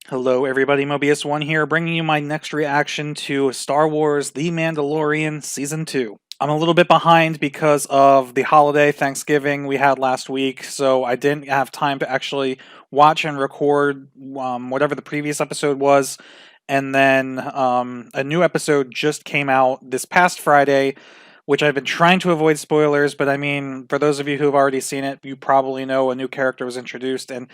Hello everybody, Mobius1 here, bringing you my next reaction to Star Wars The Mandalorian Season 2. I'm a little bit behind because of the holiday Thanksgiving we had last week, so I didn't have time to actually watch and record whatever the previous episode was, and then a new episode just came out this past Friday, which I've been trying to avoid spoilers, but I mean, for those of you who have already seen it, you probably know a new character was introduced, and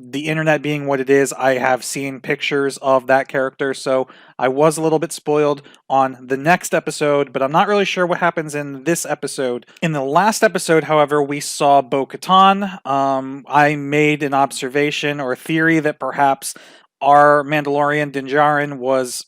the internet being what it is, I have seen pictures of that character, so I was a little bit spoiled on the next episode, but I'm not really sure what happens in this episode. In the last episode, however, we saw Bo-Katan. I made an observation or theory that perhaps our Mandalorian Din Djarin was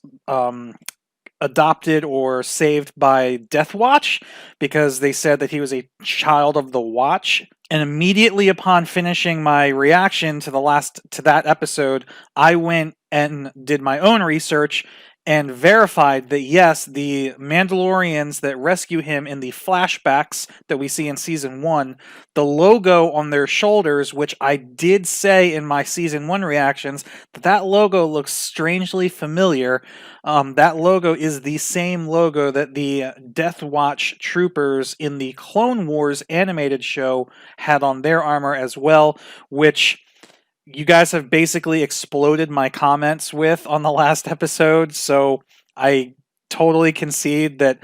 adopted or saved by Death Watch because they said that he was a child of the Watch. And immediately upon finishing my reaction to that episode, I went and did my own research and verified that yes, the Mandalorians that rescue him in the flashbacks that we see in Season 1, the logo on their shoulders, which I did say in my Season 1 reactions, that logo looks strangely familiar. That logo is the same logo that the Death Watch troopers in the Clone Wars animated show had on their armor as well, which you guys have basically exploded my comments with on the last episode, so I totally concede that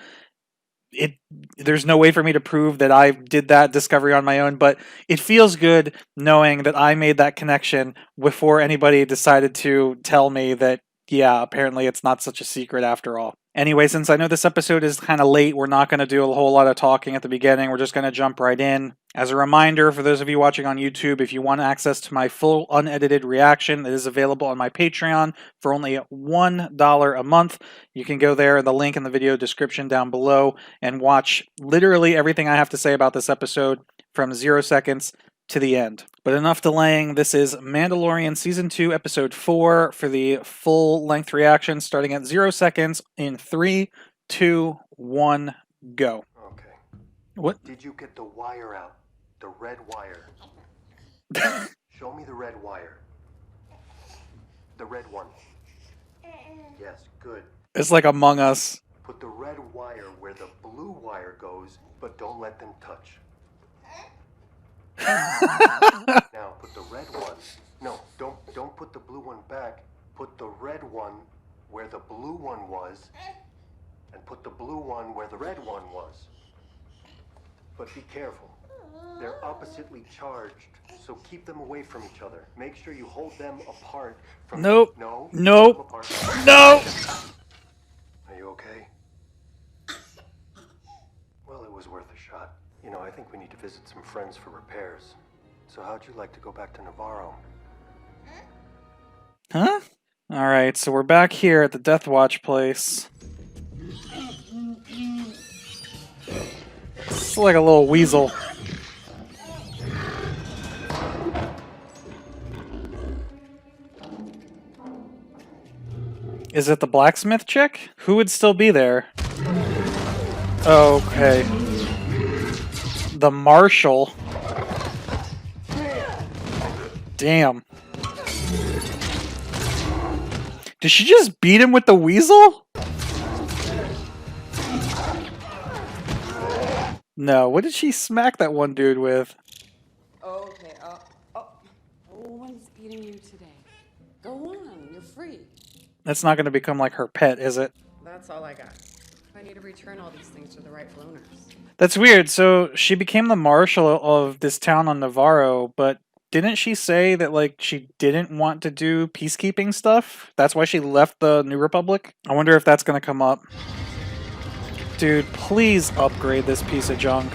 there's no way for me to prove that I did that discovery on my own, but it feels good knowing that I made that connection before anybody decided to tell me that, yeah, apparently it's not such a secret after all. Anyway, since I know this episode is kind of late, we're not going to do a whole lot of talking at the beginning. We're just going to jump right in. As a reminder, for those of you watching on YouTube, if you want access to my full unedited reaction, it is available on my Patreon for only $1 a month. You can go there, the link in the video description down below, and watch literally everything I have to say about this episode from 0 seconds to the end. But enough delaying, this is Mandalorian Season 2, Episode 4 for the full-length reaction, starting at 0 seconds in 3, 2, 1, go. Okay. What? Did you get the wire out? The red wire. Show me the red wire. The red one. Yes, good. It's like Among Us. Put the red wire where the blue wire goes, but don't let them touch. Now put the red one. No, don't put the blue one back. Put the red one where the blue one was, and put the blue one where the red one was. But be careful. They're oppositely charged, so keep them away from each other. Make sure you hold them apart from... Nope. No. Nope. No. Are you okay? Well, it was worth a shot. You know, I think we need to visit some friends for repairs. So how'd you like to go back to Navarro? Huh? Alright, so we're back here at the Death Watch place. It's like a little weasel. Is it the blacksmith chick? Who would still be there? Okay. The marshal. Damn. Did she just beat him with the weasel? No, what did she smack that one dude with? Okay, no one's beating you today. Go on, you're free. That's not going to become like her pet, is it? That's all I got. I need to return all these things to the rightful owners. That's weird. So she became the marshal of this town on Navarro, but didn't she say that, like, she didn't want to do peacekeeping stuff? That's why she left the New Republic? I wonder if that's going to come up. Dude, please upgrade this piece of junk.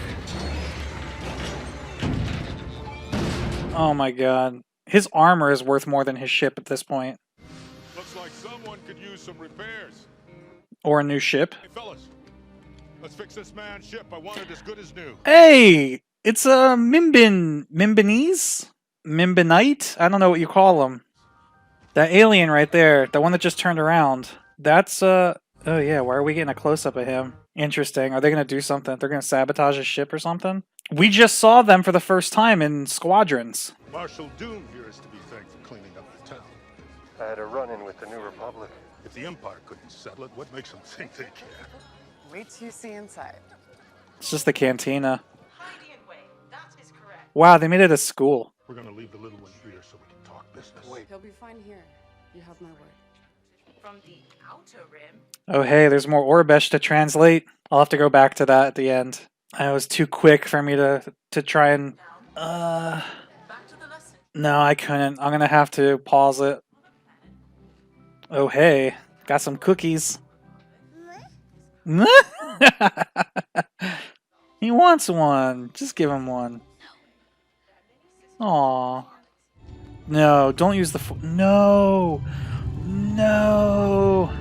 Oh my god. His armor is worth more than his ship at this point. Looks like someone could use some repairs. Or a new ship. Hey, fellas, let's fix this man's ship. I want it as good as new. Hey! It's a Mimbinese? Mimbinite? I don't know what you call them. That alien right there, the one that just turned around. That's, oh yeah, why are we getting a close-up of him? Interesting. Are they going to do something? They're going to sabotage his ship or something? We just saw them for the first time in Squadrons. Marshal Doom here is to be thanked for cleaning up the town. I had a run-in with the New Republic. If the Empire couldn't settle it, what makes them think they can? Wait till you see inside. It's just the cantina. Hiding way. That is correct. Wow, they made it a school. We're gonna leave the little one here so we can talk business. Wait. He'll be fine here. You have my word. From the outer rim. Oh hey, there's more Orbesh to translate. I'll have to go back to that at the end. It was too quick for me to try and... Back to the lesson. No, I couldn't. I'm gonna have to pause it. Oh hey, got some cookies. He wants one. Just give him one. Aw. No, don't use the... No! No!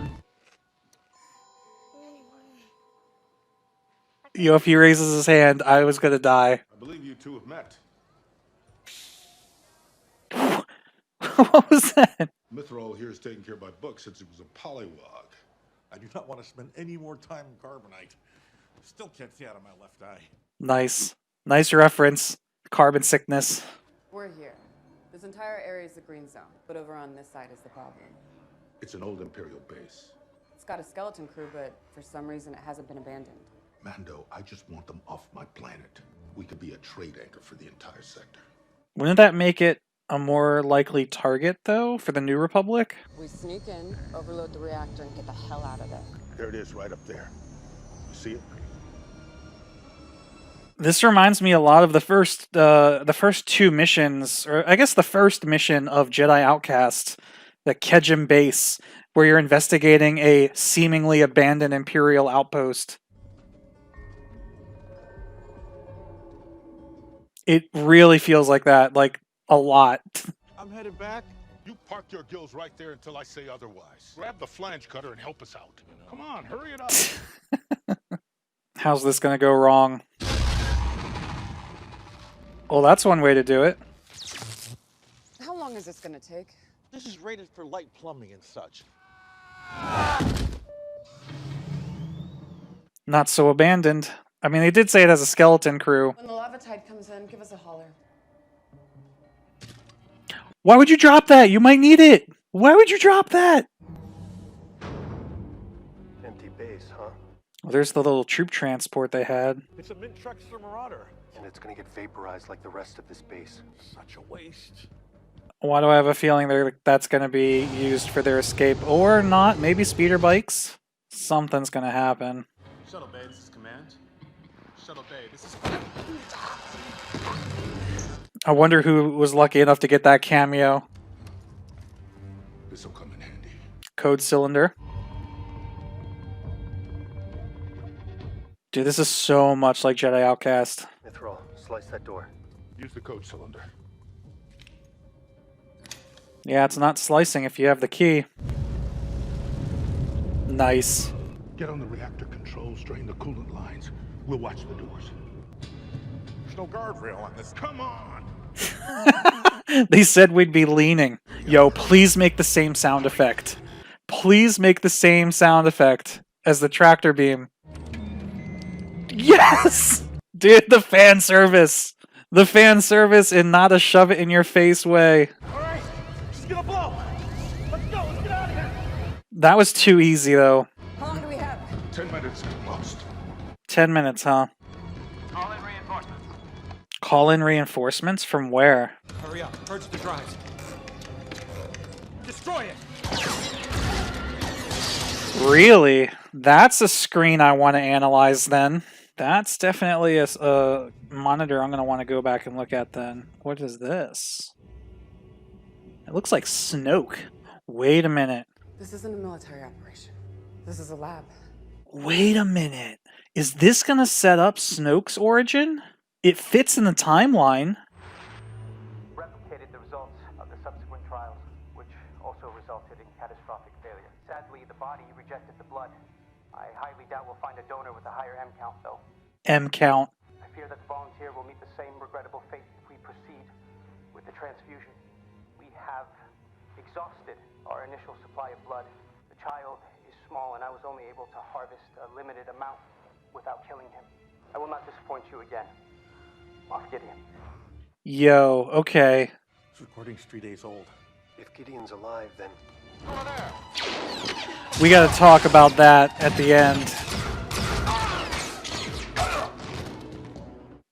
Yo, if he raises his hand, I was gonna die. I believe you two have met. What was that? Mithril here is taken care of by books since it was a polywog. I do not want to spend any more time in carbonite. Still can't see out of my left eye. Nice. Nice reference. Carbon sickness. We're here. This entire area is the green zone, but over on this side is the problem. It's an old Imperial base. It's got a skeleton crew, but for some reason it hasn't been abandoned. Mando, I just want them off my planet. We could be a trade anchor for the entire sector. Wouldn't that make it a more likely target, though, for the New Republic? We sneak in, overload the reactor, and get the hell out of there. There it is, right up there. You see it? This reminds me a lot of the first two missions, or I guess the first mission of Jedi Outcast, the Kejim base, where you're investigating a seemingly abandoned Imperial outpost. It really feels like that, like a lot. I'm headed back. You park your gills right there until I say otherwise. Grab the flange cutter and help us out. Come on, hurry it up. How's this gonna go wrong? Well, that's one way to do it. How long is this gonna take? This is rated for light plumbing and such. Not so abandoned. I mean, they did say it has a skeleton crew. When the lava tide comes in, give us a holler. Why would you drop that? You might need it. Why would you drop that? Empty base, huh? Well, there's the little troop transport they had. It's a mid-Trexler Marauder. And it's gonna get vaporized like the rest of this base. Such a waste. Why do I have a feeling that's going to be used for their escape? Or not. Maybe speeder bikes? Something's going to happen. Shuttle Bay, this is Command. Shuttle Bay, this is... I wonder who was lucky enough to get that cameo. This'll come in handy. Code cylinder. Dude, this is so much like Jedi Outcast. Mithril, slice that door. Use the code cylinder. Yeah, it's not slicing if you have the key. Nice. Get on the reactor controls, drain the coolant lines. We'll watch the doors. There's no guardrail on this. Come on! They said we'd be leaning. Yo, please make the same sound effect. Please make the same sound effect as the tractor beam. Yes! Dude, the fan service. The fan service in not a shove it in your face way. Alright, she's gonna blow. Let's go, let's get out of here. That was too easy, though. How long do we have? 10 minutes at most. 10 minutes, huh? Call in reinforcements. Call in reinforcements? From where? Hurry up, purge the drives. Destroy it. Really? That's a screen I want to analyze then. That's definitely a monitor I'm going to want to go back and look at then. What is this? It looks like Snoke. Wait a minute. This isn't a military operation. This is a lab. Wait a minute. Is this going to set up Snoke's origin? It fits in the timeline. Replicated the results of the subsequent trials, which also resulted in catastrophic failure. Sadly, the body rejected the blood. I highly doubt we'll find a donor with a higher M count, though. M count. I fear that the volunteer will meet the same regrettable fate if we proceed with the transfusion. We have exhausted our initial supply of blood. The child is small, and I was only able to harvest a limited amount without killing him. I will not disappoint you again. Moff Gideon. Yo, okay. This recording's 3 days old. If Gideon's alive, then We gotta talk about that at the end.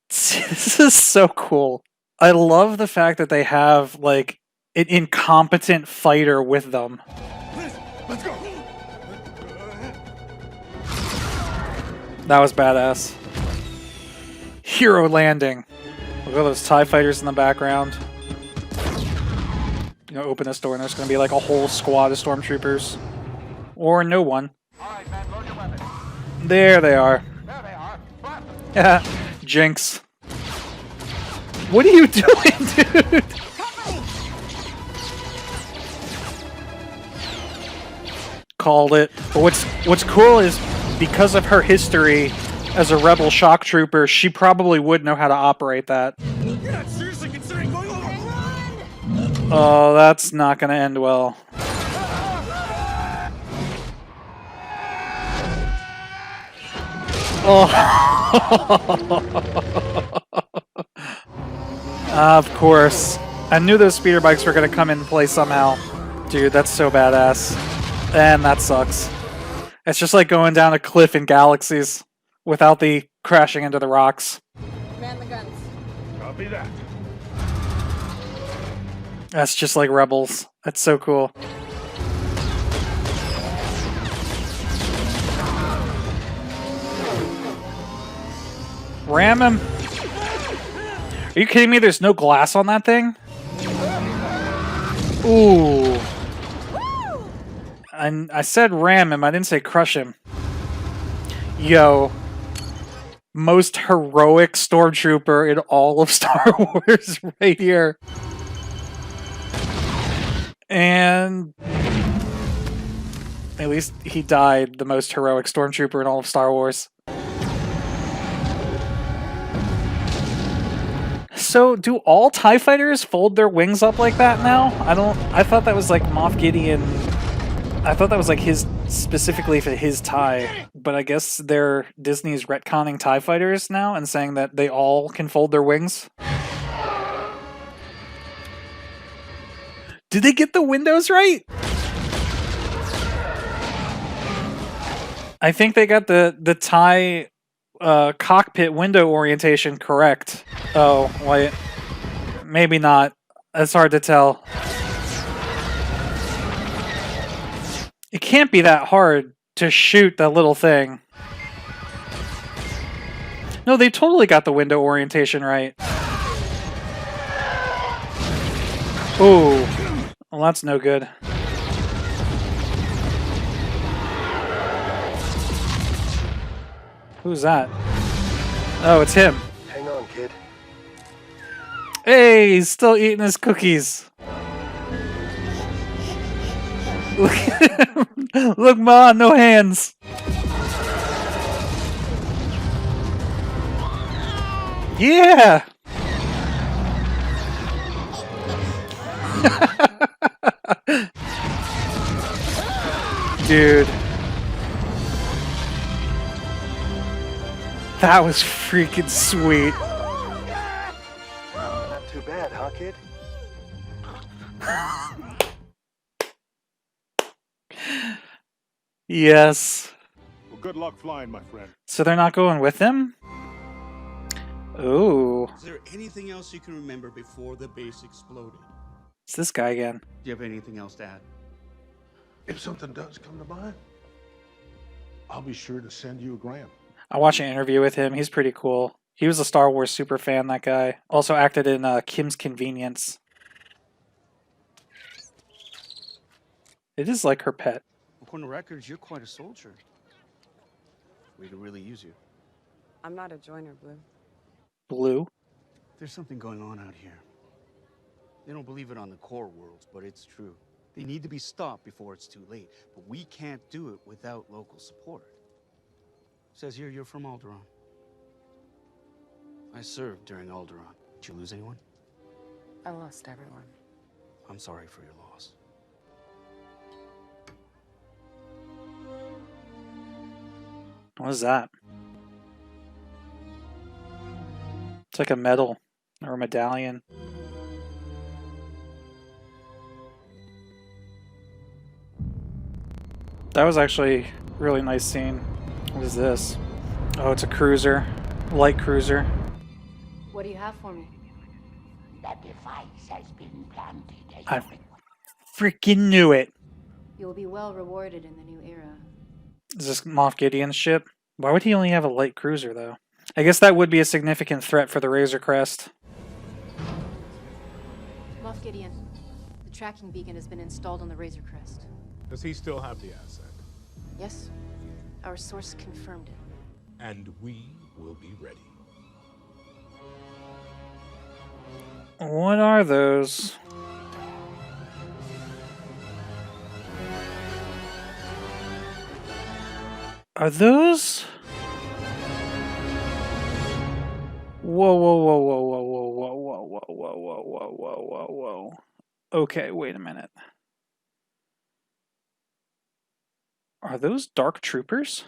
This is so cool. I love the fact that they have, like, an incompetent fighter with them. Let's go. That was badass. Hero landing. Look at those TIE fighters in the background. You know, open this door and there's gonna be like a whole squad of stormtroopers. Or no one. Alright, man, load your weapons. There they are. There they are. Blast them. Yeah. Jinx. What are you doing, dude? Called it. But what's cool is because of her history as a rebel shock trooper, she probably would know how to operate that. You're not seriously considering going over. Oh, that's not gonna end well. Oh. Of course. I knew those speeder bikes were gonna come into play somehow. Dude, that's so badass. And that sucks. It's just like going down a cliff in Galaxies without the crashing into the rocks. Man the guns. Copy that. That's just like Rebels. That's so cool. Ram him. Are you kidding me? There's no glass on that thing? Ooh. I said ram him, I didn't say crush him. Yo. Most heroic stormtrooper in all of Star Wars right here. And at least he died the most heroic stormtrooper in all of Star Wars. So, do all TIE fighters fold their wings up like that now? I thought that was like Moff Gideon. I thought that was like his, specifically for his TIE. But I guess they're Disney's retconning TIE fighters now and saying that they all can fold their wings. Did they get the windows right? I think they got the TIE cockpit window orientation correct. Oh, wait. Maybe not. It's hard to tell. It can't be that hard to shoot that little thing. No, they totally got the window orientation right. Ooh. Well, that's no good. Who's that? Oh, it's him. hang on, kid. Hey, he's still eating his cookies. Look at him. Look, Ma, no hands. Yeah. Dude. That was freaking sweet. Not too bad, huh, kid? Yes. Well, good luck flying, my friend. So they're not going with him? Ooh. Is there anything else you can remember before the base exploded? It's this guy again. Do you have anything else to add? If something does come to mind, I'll be sure to send you a gram. I watched an interview with him. He's pretty cool. He was a Star Wars super fan, that guy. Also acted in Kim's Convenience. It is like her pet. According to records, you're quite a soldier. We could really use you. I'm not a joiner, Blue. Blue? There's something going on out here. They don't believe it on the core worlds, but it's true. They need to be stopped before it's too late. But we can't do it without local support. Says here you're from Alderaan. I served during Alderaan. Did you lose anyone? I lost everyone. I'm sorry for your loss. What is that? It's like a medal or a medallion. That was actually a really nice scene. What is this? Oh, it's a cruiser. Light cruiser. What do you have for me? That device has been planted as I freaking knew it. You'll be well rewarded in the new era. Is this Moff Gideon's ship? Why would he only have a light cruiser, though? I guess that would be a significant threat for the Razor Crest. Moff Gideon, the tracking beacon has been installed on the Razor Crest. Does he still have the asset? Yes, our source confirmed it. And we will be ready. What are those? Are those? Whoa, whoa, whoa, whoa, whoa, whoa, whoa, whoa, whoa, whoa, whoa, whoa, whoa, whoa, whoa. Okay, wait a minute. Are those Dark Troopers?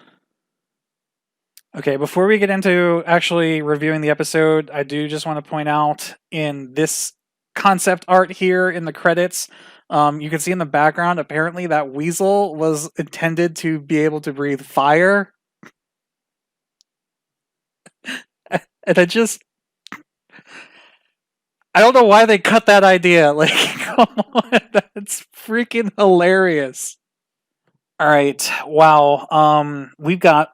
Okay, before we get into actually reviewing the episode, I do just want to point out in this concept art here in the credits, you can see in the background, apparently that weasel was intended to be able to breathe fire. And I don't know why they cut that idea. Like, come on, that's freaking hilarious. All right, wow. We've got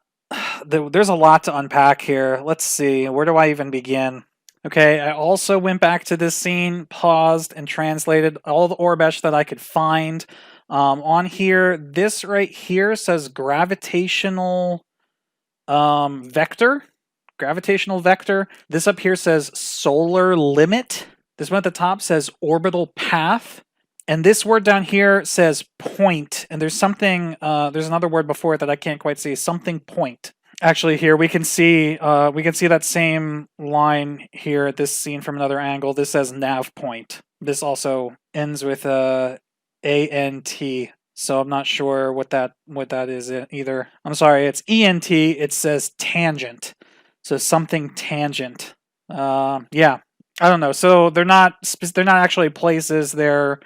there's a lot to unpack here. Let's see, where do I even begin? Okay, I also went back to this scene, paused, and translated all the Orbesh that I could find. On here, this right here says gravitational vector. Gravitational vector. This up here says solar limit. This one at the top says orbital path. And this word down here says point. And there's something, there's another word before it that I can't quite see. Something point. Actually, here we can see that same line here at this scene from another angle. This says nav point. This also ends with ANT. So I'm not sure what that is either. I'm sorry, it's ENT. It says tangent. So something tangent. Yeah, I don't know. So they're not actually places. They're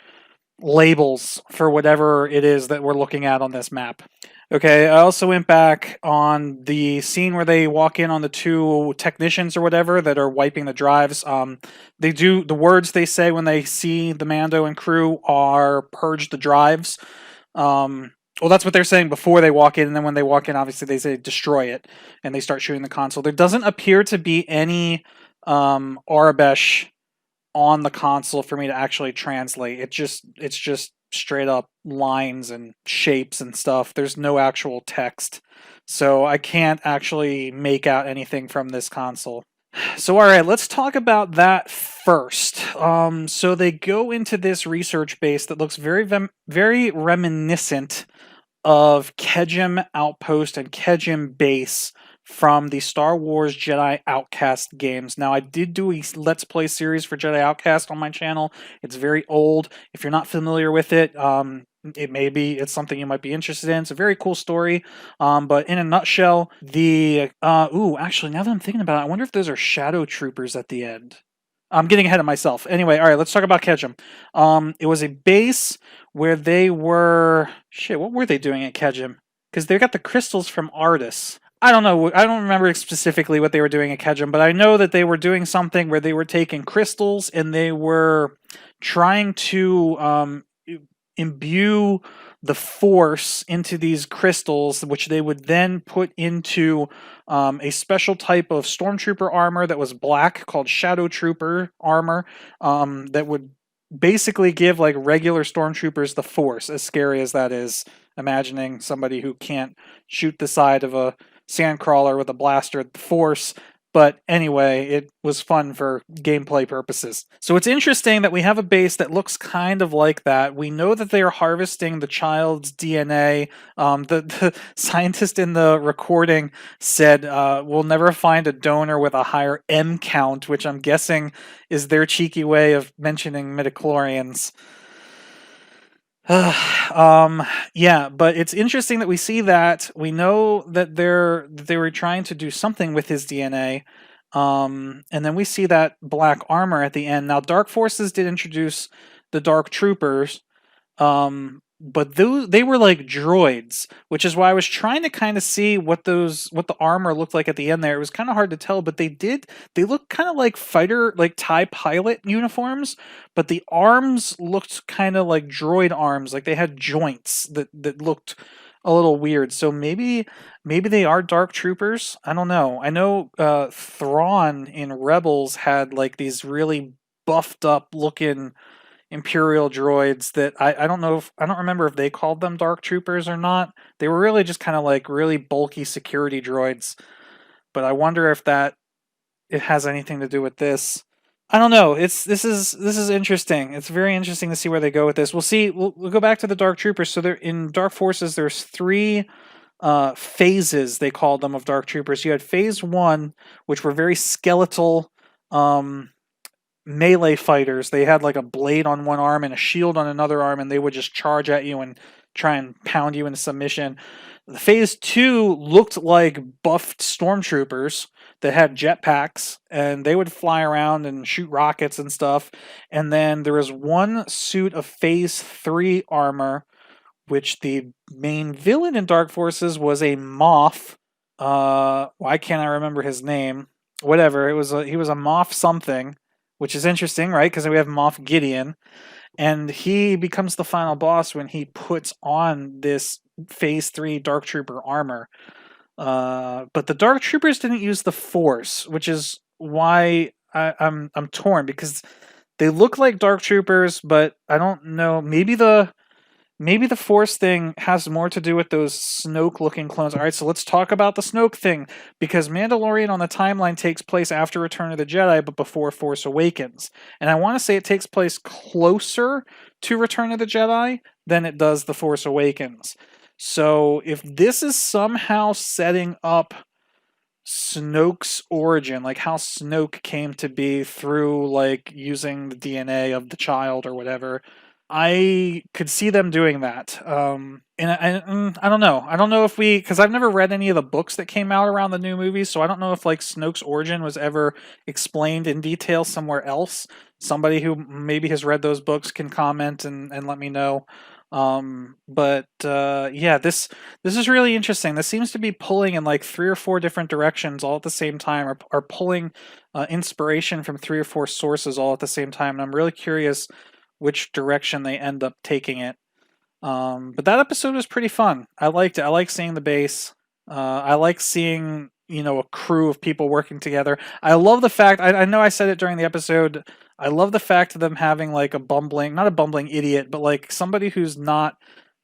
labels for whatever it is that we're looking at on this map. Okay, I also went back on the scene where they walk in on the two technicians or whatever that are wiping the drives. The words they say when they see the Mando and crew are purge the drives. Well, that's what they're saying before they walk in, and then when they walk in, obviously they say destroy it, and they start shooting the console. There doesn't appear to be any Arabesh on the console for me to actually translate. It's just straight up lines and shapes and stuff. There's no actual text, so I can't actually make out anything from this console. So all right, let's talk about that first. So they go into this research base that looks very reminiscent of Kejim Outpost and Kejim Base from the Star Wars Jedi Outcast games. Now, I did do a Let's Play series for Jedi Outcast on my channel. It's very old. If you're not familiar with it, it's something you might be interested in. It's a very cool story. But in a nutshell, actually, now that I'm thinking about it, I wonder if those are Shadow Troopers at the end. I'm getting ahead of myself. Anyway, all right, let's talk about Kejim. It was a base where they were... Shit, what were they doing at Kejim? Because they got the crystals from Artus. I don't know. I don't remember specifically what they were doing at Kejim, but I know that they were doing something where they were taking crystals and they were trying to imbue the Force into these crystals, which they would then put into a special type of stormtrooper armor that was black called Shadow Trooper armor that would basically give like regular stormtroopers the Force, as scary as that is. Imagining somebody who can't shoot the side of a sandcrawler with a blaster at the Force. But anyway, it was fun for gameplay purposes. So it's interesting that we have a base that looks kind of like that. We know that they are harvesting the child's DNA. The scientist in the recording said, we'll never find a donor with a higher M count, which I'm guessing is their cheeky way of mentioning midichlorians. Yeah, but it's interesting that we see that. We know that they were trying to do something with his DNA, and then we see that black armor at the end. Now, Dark Forces did introduce the Dark Troopers, but they were like droids, which is why I was trying to kind of see what the armor looked like at the end there. It was kind of hard to tell, but they looked kind of like fighter, like TIE pilot uniforms, but the arms looked kind of like droid arms, like they had joints that looked a little weird. So maybe they are dark troopers. I don't know. I know Thrawn in Rebels had like these really buffed up looking Imperial droids that I don't know if I don't remember if they called them dark troopers or not. They were really just kind of like really bulky security droids. But I wonder if that it has anything to do with this. I don't know. This is interesting. It's very interesting to see where they go with this. We'll see. We'll go back to the Dark Troopers. So there in Dark Forces, there's three phases they called them of Dark Troopers. You had Phase 1, which were very skeletal melee fighters. They had like a blade on one arm and a shield on another arm, and they would just charge at you and try and pound you into submission. Phase 2 looked like buffed stormtroopers that had jetpacks, and they would fly around and shoot rockets and stuff. And then there was one suit of Phase 3 armor, which the main villain in Dark Forces was a Moff. Why can't I remember his name? Whatever. He was a Moff something, which is interesting, right? Because we have Moff Gideon, and he becomes the final boss when he puts on this Phase 3 Dark Trooper armor. But the Dark Troopers didn't use the Force, which is why I'm torn, because they look like Dark Troopers, but I don't know. Maybe the Force thing has more to do with those Snoke-looking clones. All right, so let's talk about the Snoke thing, because Mandalorian on the timeline takes place after Return of the Jedi, but before Force Awakens. And I want to say it takes place closer to Return of the Jedi than it does The Force Awakens. So if this is somehow setting up Snoke's origin, like how Snoke came to be through like using the DNA of the child or whatever, I could see them doing that. And I don't know. I don't know if because I've never read any of the books that came out around the new movies, so I don't know if like Snoke's origin was ever explained in detail somewhere else. Somebody who maybe has read those books can comment and let me know. Yeah, this is really interesting. This seems to be pulling in like 3 or 4 different directions all at the same time, or pulling inspiration from 3 or 4 sources all at the same time. And I'm really curious which direction they end up taking it. But that episode was pretty fun. I liked it. I like seeing the base. I like seeing, a crew of people working together. I love the fact, I know I said it during the episode, I love the fact of them having like not a bumbling idiot, but like somebody who's not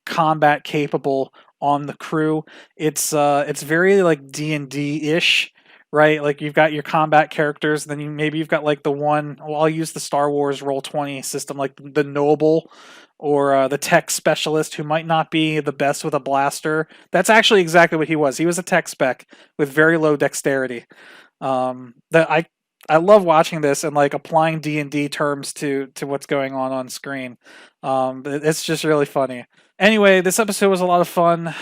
combat capable on the crew. It's very like D&D-ish. Right, like you've got your combat characters, then you've got like the one. Well, I'll use the Star Wars Roll20 system, like the noble or the tech specialist who might not be the best with a blaster. That's actually exactly what he was. He was a tech spec with very low dexterity. That I love watching this and like applying D&D terms to what's going on screen. It's just really funny. Anyway, this episode was a lot of fun.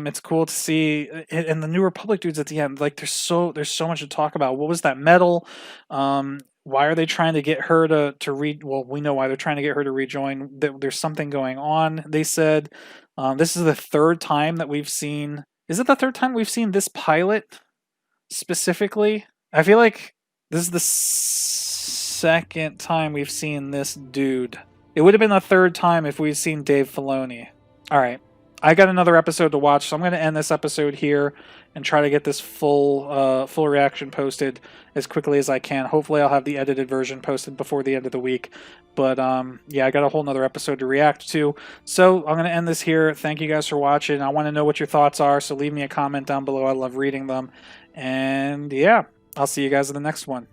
It's cool to see, and the New Republic dudes at the end. Like, there's so much to talk about. What was that medal? Why are they trying to get her to read? Well, we know why they're trying to get her to rejoin. There's something going on. They said this is the third time that we've seen. Is it the third time we've seen this pilot specifically? I feel like this is the second time we've seen this dude. It would have been the third time if we'd seen Dave Filoni. All right, I got another episode to watch, so I'm going to end this episode here and try to get this full reaction posted as quickly as I can. Hopefully, I'll have the edited version posted before the end of the week. But yeah, I got a whole nother episode to react to. So I'm going to end this here. Thank you guys for watching. I want to know what your thoughts are, so leave me a comment down below. I love reading them. And yeah, I'll see you guys in the next one.